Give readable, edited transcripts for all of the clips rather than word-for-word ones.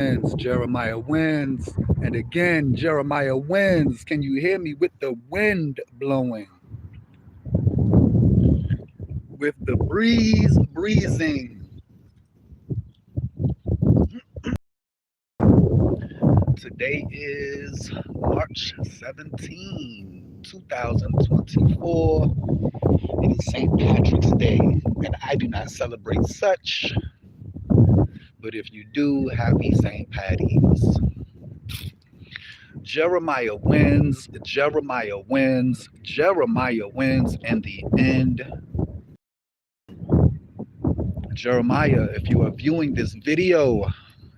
wins. Jeremiah wins. And again, Jeremiah wins. Can you hear me with the wind blowing? With the breeze breezing. Today is March 17, 2024. It is St. Patrick's Day, and I do not celebrate such. But if you do, happy St. Patty's. Jeremiah wins, Jeremiah wins, Jeremiah wins, and the end. Jeremiah, if you are viewing this video,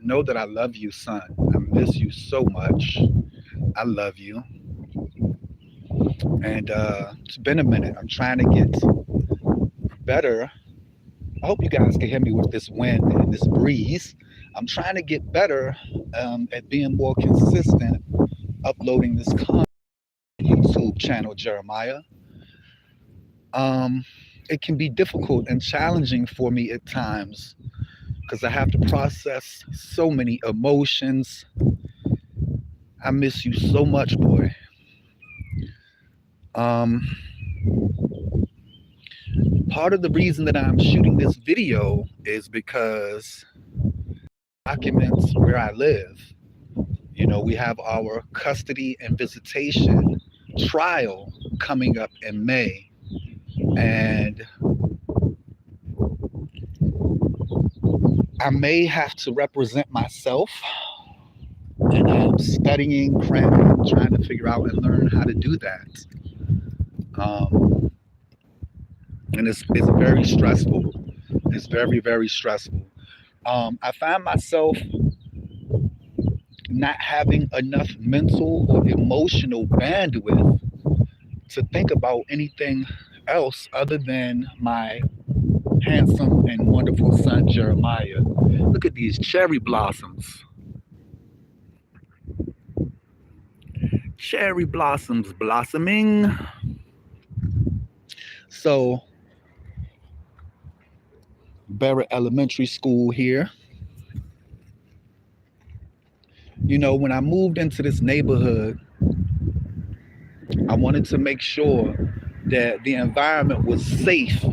know that I love you, son. I miss you so much. I love you. And it's been a minute. I'm trying to get better. I hope you guys can hear me with this wind and this breeze. I'm trying to get better at being more consistent uploading this content on YouTube channel, Jeremiah. It can be difficult and challenging for me at times because I have to process so many emotions. I miss you so much, boy. Part of the reason that I'm shooting this video is because it documents where I live. You know, we have our custody and visitation trial coming up in May. And I may have to represent myself. And I'm studying, cramming, trying to figure out and learn how to do that. And it's very stressful. It's very, very stressful. I find myself not having enough mental or emotional bandwidth to think about anything else other than my handsome and wonderful son, Jeremiah. Look at these cherry blossoms. Cherry blossoms blossoming. So, Barrett Elementary School here. You know, when I moved into this neighborhood, I wanted to make sure that the environment was safe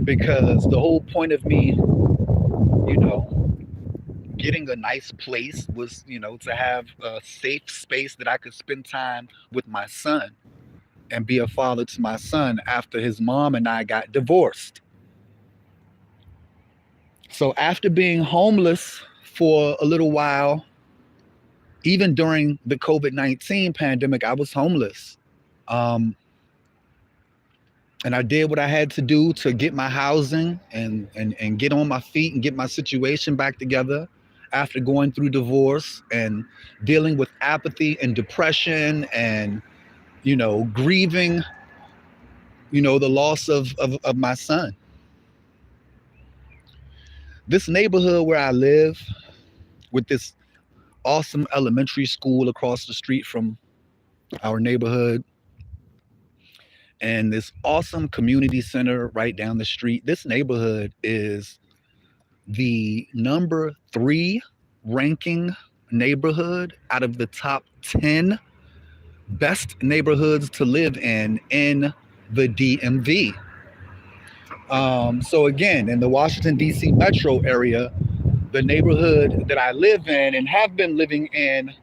because the whole point of me, you know, getting a nice place was, you know, to have a safe space that I could spend time with my son and be a father to my son after his mom and I got divorced. So after being homeless for a little while, even during the COVID-19 pandemic, I was homeless. And I did what I had to do to get my housing and get on my feet and get my situation back together after going through divorce and dealing with apathy and depression and, you know, grieving, you know, the loss of my son. This neighborhood where I live with this awesome elementary school across the street from our neighborhood and this awesome community center right down the street. This neighborhood is the number 3 ranking neighborhood out of the top 10 best neighborhoods to live in the DMV. So again, in the Washington, D.C. metro area, the neighborhood that I live in and have been living in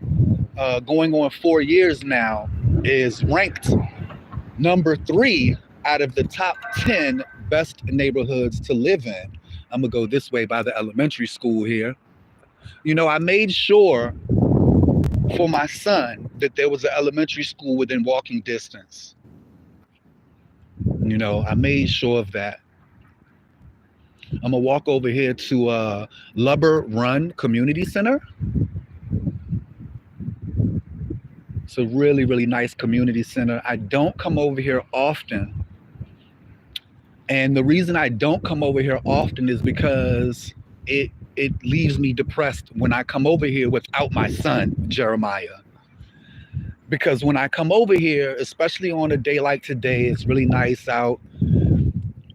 going on 4 years now is ranked number 3 out of the top 10 best neighborhoods to live in. I'm gonna go this way by the elementary school here. You know, I made sure for my son that there was an elementary school within walking distance. You know, I made sure of that. I'm gonna walk over here to Lubber Run Community Center. It's a really, really nice community center. I don't come over here often. And the reason I don't come over here often is because it leaves me depressed when I come over here without my son, Jeremiah. Because when I come over here, especially on a day like today, it's really nice out.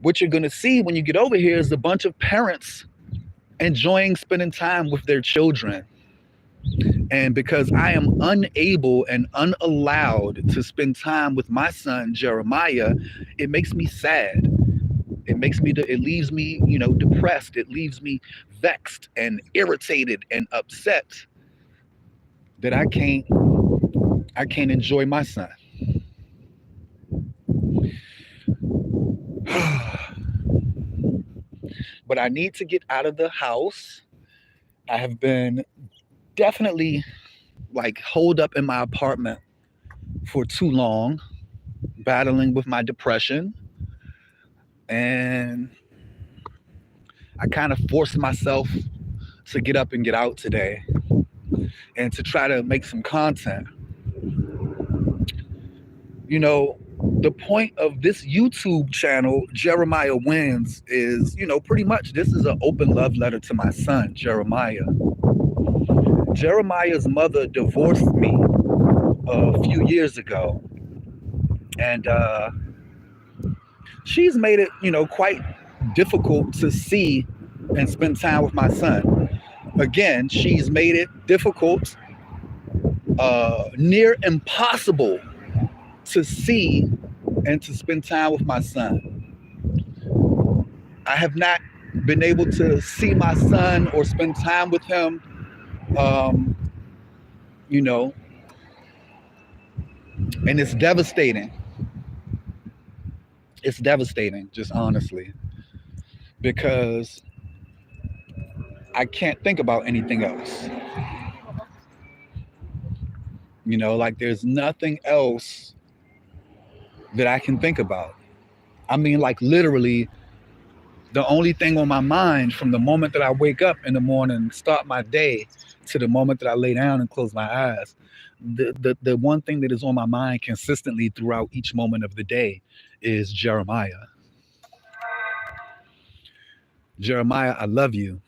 What you're gonna see when you get over here is a bunch of parents enjoying spending time with their children. And because I am unable and unallowed to spend time with my son Jeremiah, it makes me sad. It leaves me, depressed. It leaves me vexed and irritated and upset that I can't enjoy my son. But I need to get out of the house. I have been definitely like holed up in my apartment for too long, battling with my depression. And I kind of forced myself to get up and get out today and to try to make some content. You know, the point of this YouTube channel, Jeremiah Wins, is, pretty much this is an open love letter to my son, Jeremiah. Jeremiah's mother divorced me a few years ago. And she's made it, quite difficult to see and spend time with my son. Again, she's made it difficult, near impossible to see and to spend time with my son. I have not been able to see my son or spend time with him, you know, and it's devastating. It's devastating, just honestly, because I can't think about anything else. Like there's nothing else that I can think about. I mean, like literally, the only thing on my mind from the moment that I wake up in the morning, start my day, to the moment that I lay down and close my eyes, the one thing that is on my mind consistently throughout each moment of the day is Jeremiah. Jeremiah, I love you.